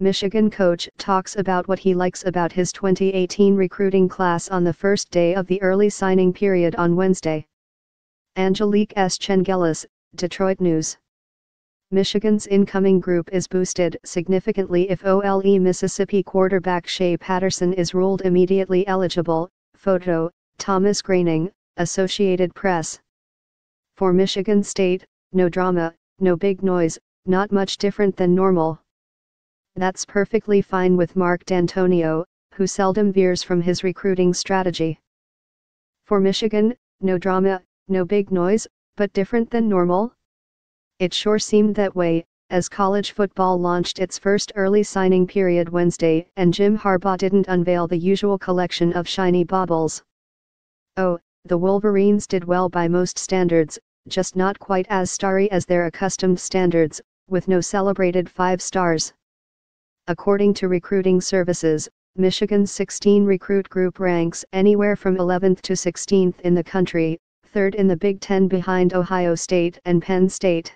Michigan coach talks about what he likes about his 2018 recruiting class on the first day of the early signing period on Wednesday. Angelique S. Chengelis, Detroit News. Michigan's incoming group is boosted significantly if OLE Mississippi quarterback Shea Patterson is ruled immediately eligible. Photo, Thomas Graining, Associated Press. For Michigan State, no drama, no big noise, not much different than normal. That's perfectly fine with Mark D'Antonio, who seldom veers from his recruiting strategy. For Michigan, no drama, no big noise, but different than normal? It sure seemed that way, as college football launched its first early signing period Wednesday and Jim Harbaugh didn't unveil the usual collection of shiny baubles. Oh, the Wolverines did well by most standards, just not quite as starry as their accustomed standards, with no celebrated 5 stars. According to recruiting services, Michigan's 16 recruit group ranks anywhere from 11th to 16th in the country, 3rd in the Big Ten behind Ohio State and Penn State.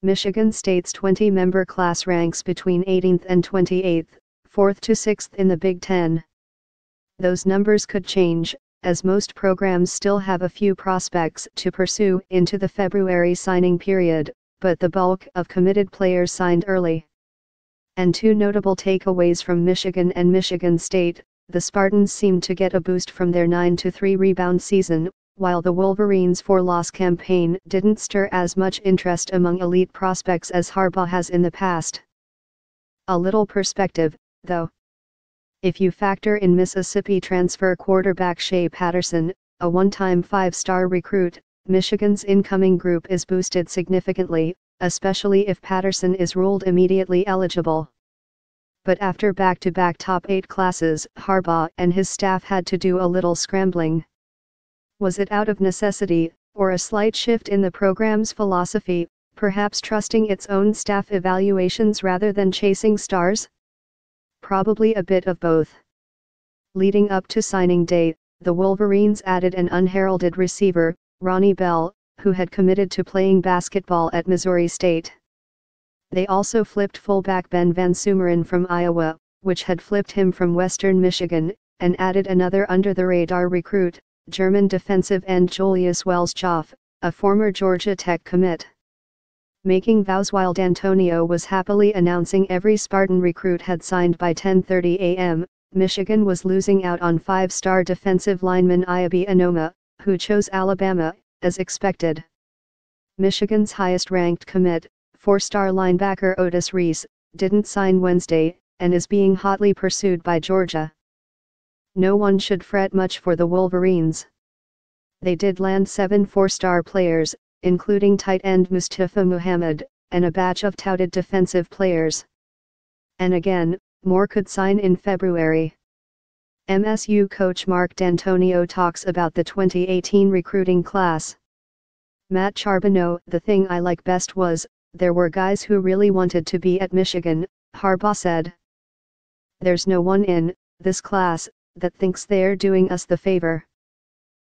Michigan State's 20-member class ranks between 18th and 28th, 4th to 6th in the Big Ten. Those numbers could change, as most programs still have a few prospects to pursue into the February signing period, but the bulk of committed players signed early. And 2 notable takeaways from Michigan and Michigan State: the Spartans seemed to get a boost from their 9-3 rebound season, while the Wolverines' 4-loss campaign didn't stir as much interest among elite prospects as Harbaugh has in the past. A little perspective, though. If you factor in Mississippi transfer quarterback Shea Patterson, a one-time 5-star recruit, Michigan's incoming group is boosted significantly, especially if Patterson is ruled immediately eligible. But after back-to-back top 8 classes, Harbaugh and his staff had to do a little scrambling. Was it out of necessity, or a slight shift in the program's philosophy, perhaps trusting its own staff evaluations rather than chasing stars? Probably a bit of both. Leading up to signing day, the Wolverines added an unheralded receiver, Ronnie Bell, who had committed to playing basketball at Missouri State. They also flipped fullback Ben Van Sumeren from Iowa, which had flipped him from Western Michigan, and added another under-the-radar recruit, German defensive end Julius Wells-Choff, a former Georgia Tech commit. Making vows while D'Antonio was happily announcing every Spartan recruit had signed by 10:30 a.m., Michigan was losing out on 5-star defensive lineman Iabi Anoma, who chose Alabama, as expected. Michigan's highest-ranked commit, 4-star linebacker Otis Reese, didn't sign Wednesday, and is being hotly pursued by Georgia. No one should fret much for the Wolverines. They did land 7 4-star players, including tight end Mustafa Muhammad, and a batch of touted defensive players. And again, more could sign in February. MSU coach Mark D'Antonio talks about the 2018 recruiting class. Matt Charbonneau: "The thing I like best was, there were guys who really wanted to be at Michigan," Harbaugh said. "There's no one in this class that thinks they're doing us the favor.